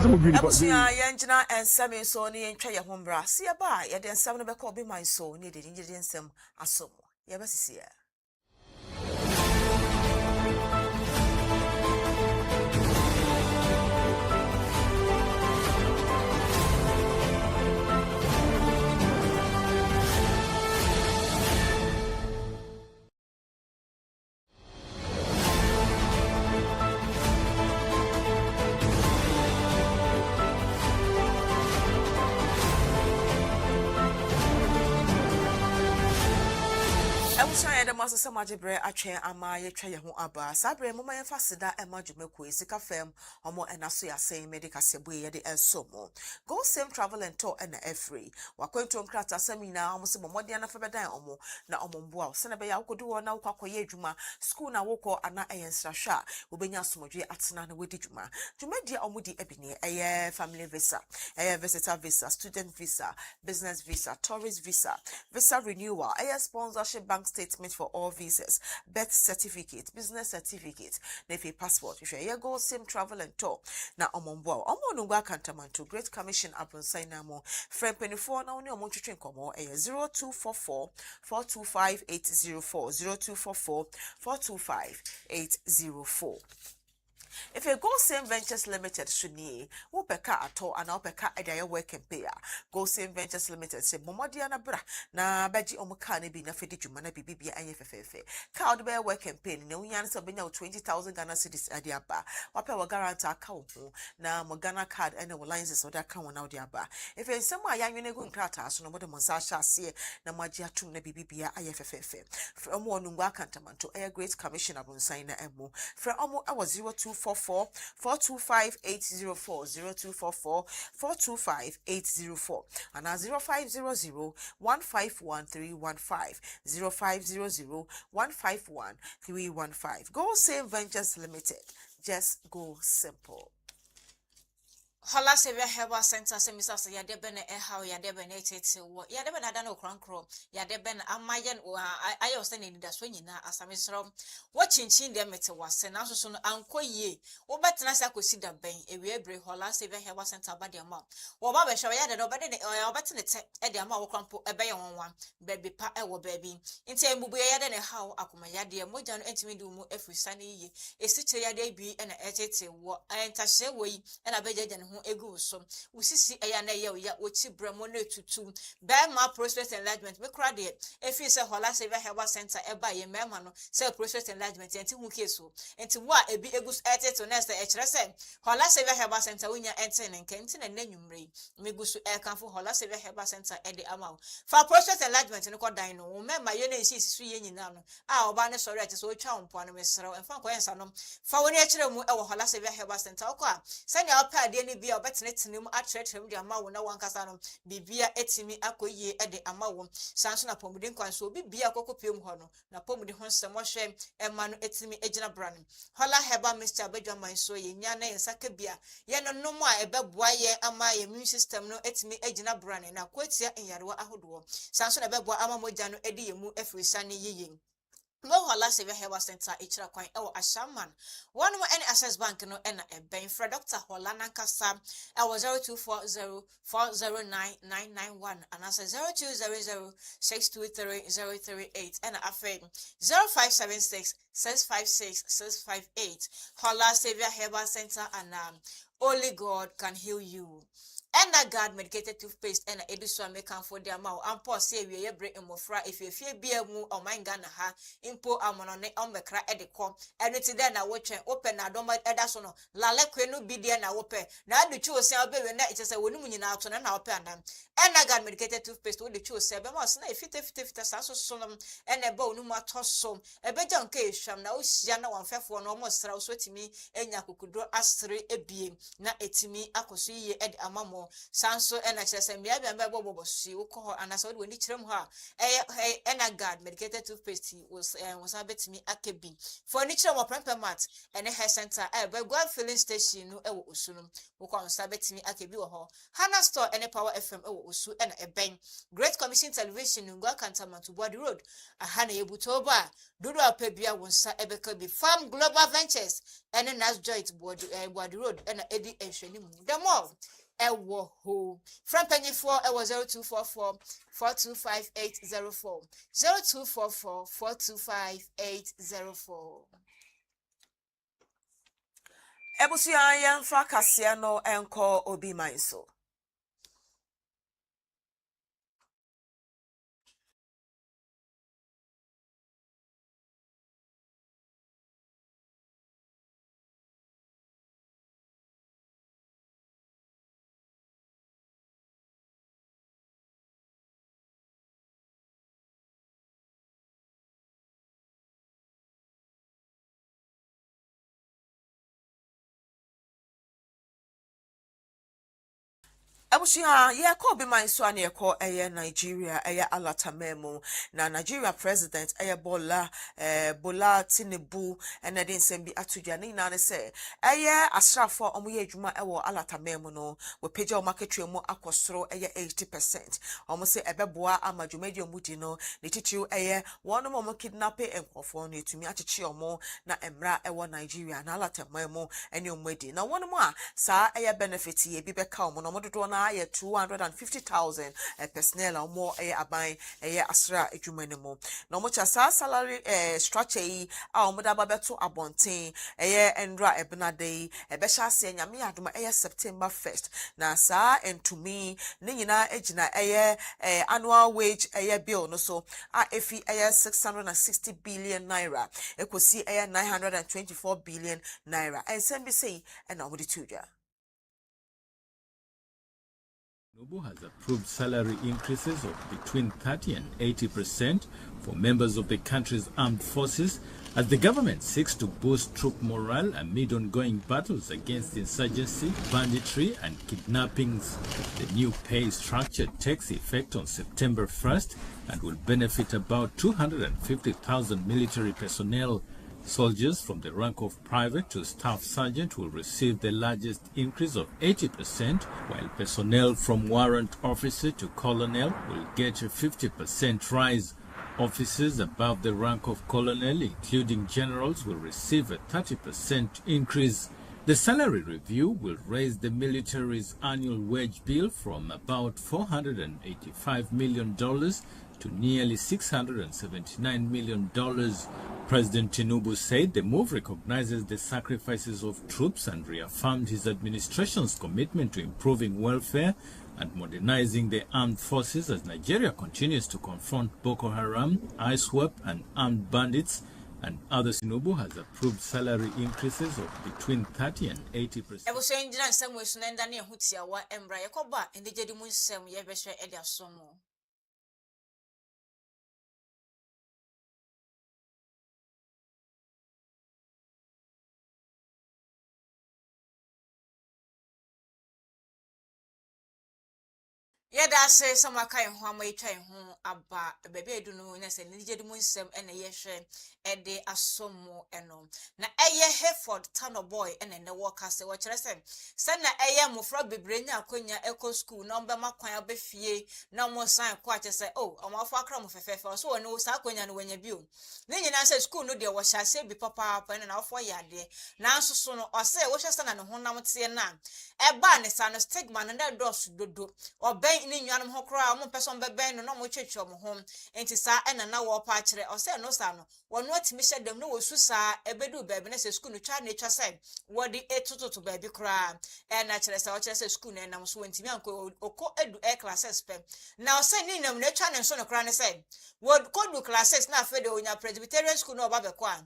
Abusia yenjina ensame so ne yentwa ye hombra se ye ba ye de ensam no be ko be man so ne de ngide ensam asom ye ba sisi ya. Shine the master samajibre atwen ama ye twa ye ho aba sabre moma ye fasida emajumeku esika fam omo enaso ya sen medical sebo ye de ensomo go same travel and tour na free wakwento nkrata samina omo se momode na fabedan omo na omo mboa se na be ya wokodu wo na wokwakoye adwuma school na wokọ ana eyensrahwa obenya asomodwe atena na wedi dwuma dwumadi omo di ebini eye family visa eye visitor visa student visa business visa tourist visa visa renewal eye sponsorship bank statement for all visas, birth certificate, business certificate, nefi passport. If you go same travel and tour. Na omombo, omonungwa kantamanto Great Commission abonsai namo. Friend 24 na oni omonchu train komo 0244 425 804 0244 425 804. If you go same ventures limited shuni wopeka ato ana wopeka edaya work and pay go same ventures limited say momodia na bra na baji omuka ne bi na fedi dwuma na bibia ayefefefe ka od be work and pay na unyan so benya 20,000 Ghana cedis adiaba wape wa guarantee account na mo Ghana card and wo licenses oda ka wona odiaba if you say mo ayanwene go nkrata so no mo de mo sa hye na mo agi atum na bibia ayefefefe from onungwa kantamanto air Great Commission abonsan na emu from omo awo 0244 425 804 0244 425 804 and 0500 151 315 0500 151 315. Go Same Ventures Limited. Just go simple. Hola Sevia Herbal Center semisa se yade bene how yade bene tete wo yade bene ada no krankro yade bene amayen ayo se ne nida so nyina asamisro wo chinchin de mete wase na so no ankoyie wo betena se akosi da ben ewie bre Hola Sevia Herbal Center ba de ma wo ba be hwe yade no be de wo betene te e de ma wo krampo e be ye wonwan baby pa e wo baby nti embubu yade ne how akoma yade moja no entimi du mu afrisane yi esiche yade bi e na etete wo entahye wo yi e na beje de egu so usisi eya na ye ya ochi bramo na tutu ba ma prospect enlargement me kra de efi se Hola Sevia Herbal Center e ba ye mema no se prospect enlargement enti hu keso enti wa ebi egu eteto na se e kire se Hola Sevia Herbal Center unya enti ne nkenti na nanwumre megu so e kan fo Hola Sevia Herbal Center e de ama fa prospect enlargement ne ko dan no mema ye na esi su ye nyina no a oba ne sori ati so otwa mpo no mesrew enfa ko yensa no fa woni a kire mu e wo Hola Sevia Herbal Center okọ a se ne opa de ne bia obetene atretrem de ama wo na wankasa no bibia etimi akoyie e de ama wo sanso na pomuden kwanso bibia kokopiem ho no na pomuden ho nsem hwe ema no etimi egina brand Hola Herbal Mr. Abedwaman so ye nya na yensaka bia ye no nomo a ebeboa ye ama ye immune system no etimi egina brand na kwatia enyarewa ahodo sanso na beboa ama moja no edi yemu afrisane yiyin Mo Hola Sevia Herbal Center ichira kwan ewo Ashaman one mo any access bank no ena ben fra Dr. Hola Nankasa ewo 0240409991 and asa 0200623038 ena afen 0576 656 658 Hola Sevia Herbal Center and only God can heal you. And God medicated toothpaste and edusua make for their mouth and pause say we break in mofra if you fear beer mu or mine gana ha impo amonone on mekra edicom and it's then I watch open na don't edasono la lequenu be there na open na the choose say be na it is a wonu na to na open and God medicated toothpaste with the choose say be must na 50 saso sonum and a bow no matter so a bejan case sham na usia na one fefo no almost ra so timi enya kukudo astre ebie na etimi akoso ye ed amamo ho sanso ena kyerɛ sɛ mmea bɛn bɛbɔ si wokɔ hɔ anasa wode w'ani kyerɛ mu hɔ a ɛna guard medicated toothpaste was abetumi akebi for ani kyerɛ mu Paramount ɛne hair center bɛgua filling station no ɛwɔ osu no wokɔ nsa betumi akebi wɔ hɔ Hana store ɛne Power FM ɛwɔ osu ɛna ɛbɛn Great Commission Television ngua Kantamanto Body Road aha na yebutoba dodo apebia wonsa ɛbɛka bi Farm Global Ventures ɛne Nas Joint Body Road ɛna edi ehwɛni mu the mall ɛwɔ ho from panyifo ɛwɔ 0244 425804 0244 425804 Ebusia yɛmfa kaseɛ no ɛnkɔ obi man so. Ebusia ye ko be man so ane ko Nigeria alatamemo na Nigeria president Bola Tinubu ene din sembi atudwa ne na se asrafo omoye adwuma ewo alatamemo no we page o market mu akosoro 80%. Omo se ebeboa amadwumadi omudi no ne titiw wono mo kidnapping enkofo no etumi acheche omo na emra ewo Nigeria na alatamemo ene omudi na wono mo a sa benefit ye bi beka omo no mododo na 250,000 personnel or more aban asra adwumanemu na mo cha sa salary structure yi a mo da babeto abonten endra ebnade ebehya ase nyame adoma September 1st na sa entumi ne nyina agina annual wage bill no so a efi 660 billion naira ekosi 924 billion naira ensem bi sei na mo di tudwa. Tinubu has approved salary increases of between 30 and 80% for members of the country's armed forces as the government seeks to boost troop morale amid ongoing battles against insurgency, banditry and kidnappings. The new pay structure takes effect on September 1st and will benefit about 250,000 military personnel. Soldiers from the rank of private to staff sergeant will receive the largest increase of 80%, while personnel from warrant officer to colonel will get a 50% rise. Officers above the rank of colonel, including generals, will receive a 30% increase. The salary review will raise the military's annual wage bill from about $485 million to nearly $679 million. President Tinubu said the move recognizes the sacrifices of troops and reaffirmed his administration's commitment to improving welfare and modernizing the armed forces as Nigeria continues to confront Boko Haram, ISWAP and armed bandits and others. Tinubu has approved salary increases of between 30 and 80%. Yeda say some kai ho amatwa ho aba bebe edu no na se nije di munsem ene yehwe ede asomo eno na eye Hereford Tano boy ene ne worker se wo kire se na eye mofra bebrenya akonya eco school na ombe makwan abefie na mo san kwa che se oh omafo akra mo fefefe so woni sa akonya no wanya bio ne nyina se school no de wo hyase bi papa ene na ofo yade na nsoso no o se wo hwese na ne honam tie na eba ne sa no stigma no na dos dodo oben ni nyanum ho kra mo person beben no na mo twetwe mo ho enti sa ena na wo pa kire o se no sa no wono atimi hyedem no wosu sa ebedu baabi na se school no twa na twa se wodi etututu baabi kra ena kire sa o kire se school na nam so ntimi anko oko edu classes pe na o se ni nam na twa ne so no kra ne se wod kodu classes na afede onya Presbyterian school no oba bekwa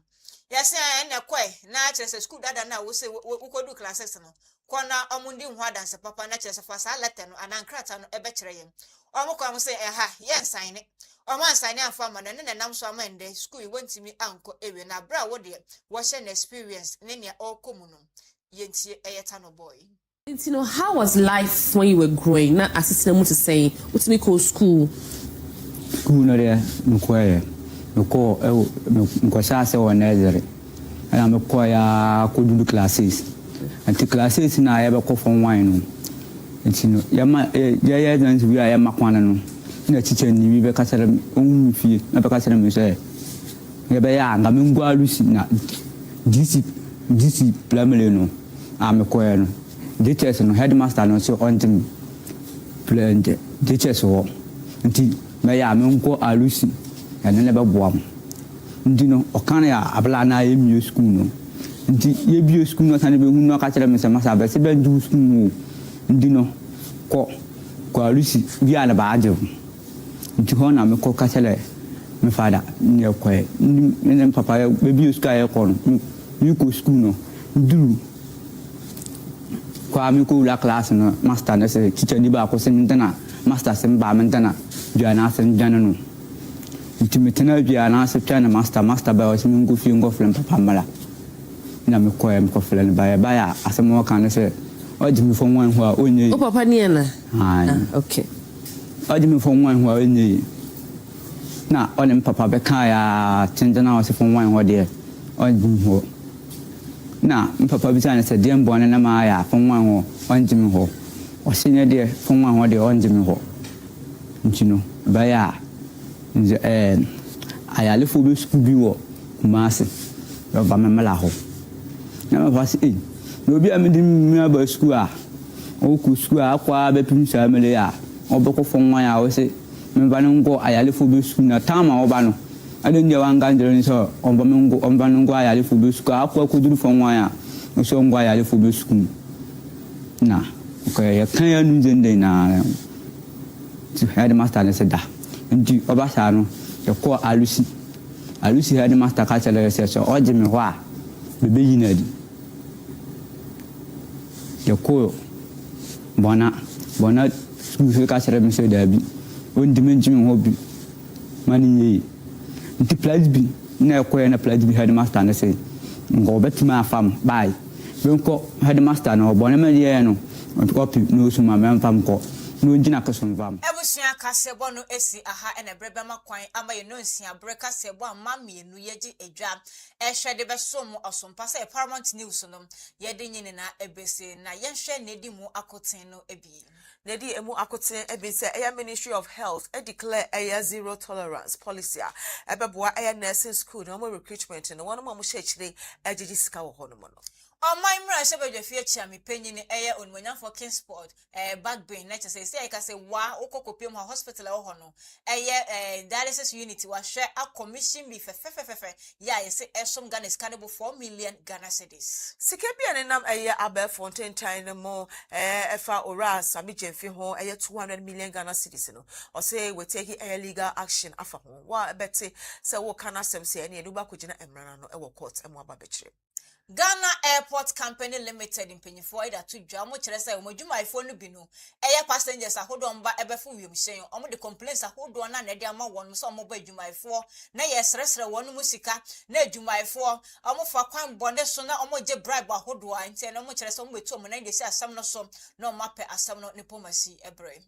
yes ena kwe na kire se school dada na wo se kodu classes no kona omundi nwa dance papa na chese fa sa letter no anankrata no ebe kire yem omukọ am say yes sign it oman sign am for man ne nam so amande school wantimi anko ewe na bra wo de wo share experience ne ne okomu no yentie eyeta no boy You know, how was life when you were growing? Not assisting to say, what's me call school? School no there, no quiet. No call, no say or nursery. And I'm a choir could do classes. And the classes in I ever call from wine. And you know, yeah, we are Makwana. No teacher, you be cast own fee, never cast them, you say. I'm going to Lucy, not DC Plamelino. I'm a choir. Teachers and headmaster no so on to plan teachers or until may I go a Lucy and never bomb. Dino or can I ablana a school no? Until you school not any no catch them as a master, but seven do school. Dino call Lucy via the badge. Into Hona me call Catale, my father, near quiet. And then Papa, baby, you sky a corn. You go school no. Do. Kwa miku la class no master na se teacher di ba ko se mentana master se ba mentana duana se ndana no ntimetana duana se twana master ba o se ngu fi ngo flem papa mala na me ko em ko flem ba ya asemo kan se o di mi fo wan ho a onye o papa ni na okay o di mi fo wan ho a onye na o ne papa be kan ya tendana o se fo wan ho de o di ho na papa bi sana se dem bon na ma ya fon wan ho onjimi ho o sinye de fon wan ho de onjimi ho ntino ba ya nze ayale fo be school bi wo kumase ba me mala ho na ma fasi no bi am di mi ba school a o ku school a kwa be pim sa mele ya o be ko fon wan ya o se me ba ngo ayale fo be school na tama o ba no adon je wanga ndere so on ba ngo ayale fo be school akwa ko duru fon wan ya o so ngo ayale fo be school na ko ya kan ya nu zende na headmaster ne se da ndi oba sa no e ko alusi headmaster ka chele se so o je me ho a be yina di e ko bona school ka chele me se da bi o ndi me jimi ho bi mani yi nti pledge bi na ko na pledge bi headmaster na say ngo betima afam bai benko headmaster na obone me ye no copy no so ma memfam ko no gina ka sonvam ebusua kasebo no esi aha ena brebe makwan ama ye no nsia bre kasebo ama mienu yeji edwa ehwe de besom osompa say Paramount News no ye de nyine na ebese na ye hwe na di mu akoten no ebi Nedi emu akoten ebe se eya Ministry of Health declare eya zero tolerance policy ebeboa eya nursing school no mo recruitment no wono mo hye ejiji sika wo hono mo no my mra se be dwafie chia me panyin eye onwanya for Kingsport back brain na say I ka say wa okokopiem hospital e ho no eye dialysis unit wa hwe a commission bi fe ya ye say esom Ghana scannable 4 million Ghana cedis sika bia ne nam eye Abel Fontaine time mo efa ora sami jemfi ho eye 200 million Ghana cedis no o say we take legal action afa ho wa beti say wo kana sem say ne eduba kogina emrana no e wo court emo aba bekire Ghana Airport Company Limited in Pennyfo ida to jamo chere say omodwuma ifo no bi no eye passengers ahodo mba ebefu wiemhyen omo de complaints ahodo na de ama won so omo ba adwuma ifo na ye sresre won mu sika na adwuma ifo omo fa kwan bonde so na omo je bribe ahodo a ntia na omo chere say omo betu omo na de si asam no so na omo ape asam no diplomacy ebre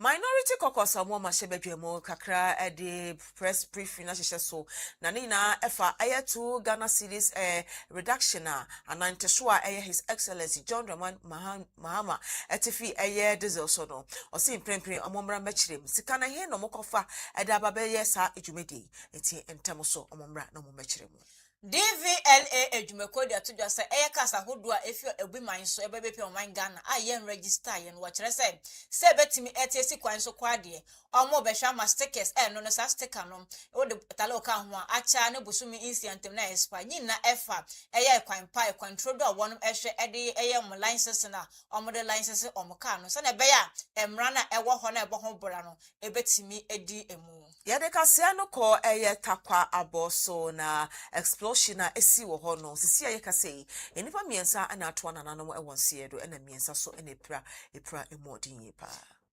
Minority caucus amo mashebedwemo kakra de press briefing na hye so na na efa aya 2 Ghana cedis reduction anantehso a His Excellency John Dramani Mahama etifi diesel so no o se imprempren omomra machirem sika na he no mokofa eda babaye sa ejumedi eti entamo so omomra na momachirem DVLA ejumekodi atudwa se kasa hodo a efio ebiman so ebebepe oman Ghana a yen register yen wo kire se betimi etiesi kwan so kwade omo behwa ma stickers no no sa sticker no wo de talo ka ho acha ne busumi insiantem na expa nyina efa kwan pa control do wonum ehwe ede mo license na omo de license omo ka no se na be ya emra na ewo ho na ebo ho bora no ebetimi edi emu yade kasia no ko takwa aboso na explosion esi wo ho no sisi ayeka sei enipa miensa ana ato nananom ewon siedo ena miensa so ena epra emodin yi pa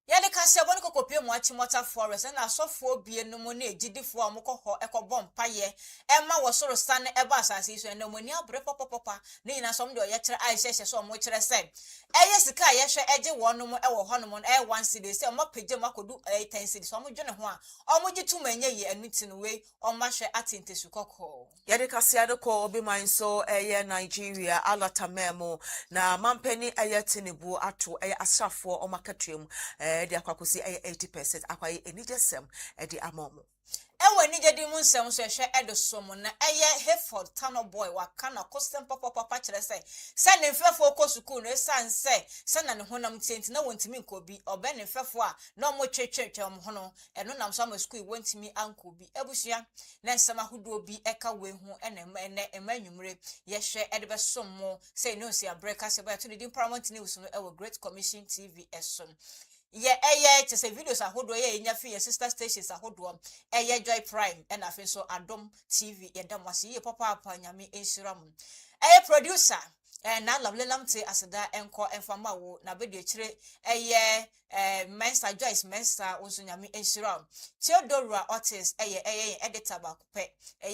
Yade kase abone kokopie mu achimota forest na asofo bie no mo na ejidifo amukọ ho ekobọ mpaye ema wo soro sane eba asase so na moni abre popopopa na ina som de oyekere aihye so mo kire se eye sika yehwe eje wono mo ewo hono mo e 1 cedi se mo page makodu 10 cedi so mo dwene ho a omo gituma enye ye anuti no we omahwe atintesu kokko. Yade kase adoko obi man so eye Nigeria alata memo na mampeni eye Tinubu ato eye asrafo omakatwem de akwakosi 80% akwaye enigesem de amomo Ewe ni jadi mu nsem so ehwe edosom na eye Hayford Tano boy waka na kostem papa kire se ne mfefo ko school no sanse se na ne honam tienti na wontimi nkobi obe ne mfefo a na mo twetwetwe mo hono eno nam so ma school wontimi ankobi ebusua na nsema hodo bi eka we hu ene emanyumre yehwe edebesom mo se no si abreka se ba to the Paramount News no ewo Great Commission TV esom ye chese videos ahodo ye nya fi sister stations ahodo Joy Prime and afin so Adom TV ye damwase ye papa nyame ensiram producer na lovely lamte aseda enko enfama wo na be de kire Mensa Joyce Mensa onso nyame ensiram Theodora Otis editor ba pe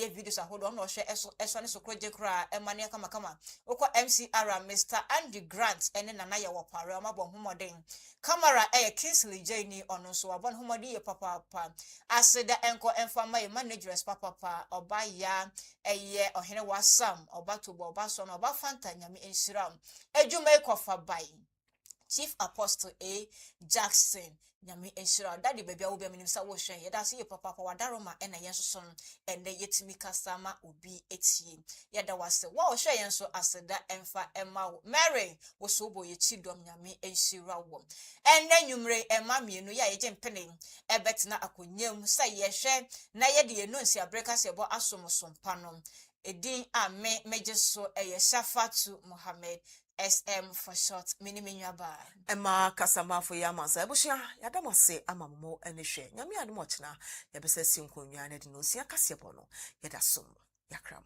videos ahodo no hwe eso ne so kroje kra emane kama okọ MCR Mr. Andy Grant ene nana ye wo pare amabọ homoden camera Kingsley Janie ono so abon homodi ye papa aseda enko enfama ye managers papa oba ya ohene wasam oba tobo oba so no oba fanta nyame ensiram ejuma ekofa bai Chief Apostle A. Jackson nyame enshira daddy baby awo be minim sa wo hwen ye da se ye papa wadaroma ena yen so son ende yetimi kasama obi etie ye da wase wo hwen yen so aseda emfa ema wo Mary wo so bo ye chidom nyame enshira wo enne nwumre ema mienu ya ye jempene ebetina akonyam sa ye hwe na ye de ye no nsi abreka se bo asomsompa no edin ame mejeso eye Shafatu Mohammed SM for short miniminyaba Emma kasama for yamansa ebushia yadamase amammo enehwe nyame ade mo chena yebese sinkonwa na de no sia kasebo no yedasom yakram